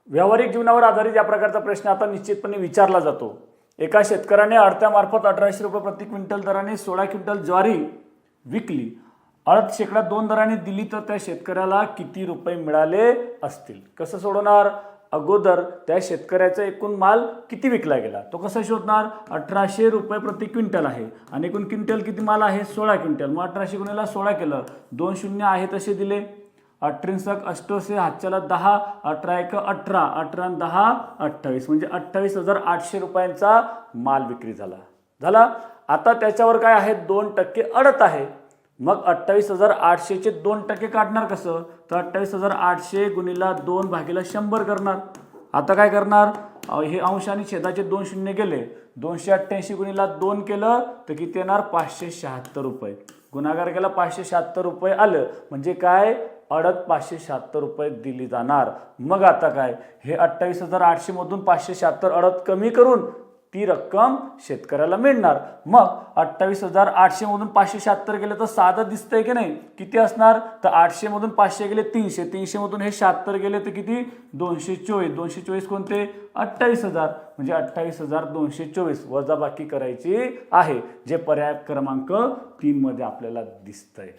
व्यावहारिक जीवनावर आधारित या प्रकारचा प्रश्न आता निश्चितपणे विचारला जातो। एका शेतकऱ्याने अडत्यामार्फत 1800 रुपये प्रति क्विंटल दराने 16 क्विंटल ज्वारी विकली। अडत शेकडा 2 दराने दिली तर त्या शेतकऱ्याला किती रुपये मिळाले असतील? कसं सोडवणार? अगोदर त्या शेतकऱ्याचा एकूण माल किती विकला गेला तो कसं शोधणार? 1800 रुपये प्रति क्विंटल आहे आणि एकूण क्विंटल किती माल आहे? 16 क्विंटल। मग 1800 गुणिले 16 केलं, 2 शून्य आहे तसे दिले, 18 88 हातच्याला 10, 18 1 18, 18 10 28, म्हणजे 28,800 रुपयांचा माल विक्री झाला। आता त्याच्यावर काय आहे? 2% अडत आहे। मग 28,800 चे 2% काढणार कसं? तर 28,800 गुणिले 2 भागिले 100 करणार। आता काय करणार? हे अंश आणि छेदाचे 2 शून्य गेले, 288 गुणिले 2 केलं तर किती येणार? 576 रुपये। गुणाकार केला 576 रुपये आलं, म्हणजे काय? अडत 576 रुपये दिली जाणार। मग आता काय? हे 28,800 मधून 576 अडत कमी करून ती रक्कम शेतकऱ्याला मिळणार। मग 28,800 मधून 576 गेले तर साधं दिसतंय की नाही? किती असणार? तर 800 मधून 500 गेले 300, 300 मधून हे 76 गेले तर किती? 224, 224 कोणते? 28,000, म्हणजे 28,224 वजाबाकी करायची आहे, जे पर्याय क्रमांक 3 मध्ये आपल्याला दिसतंय।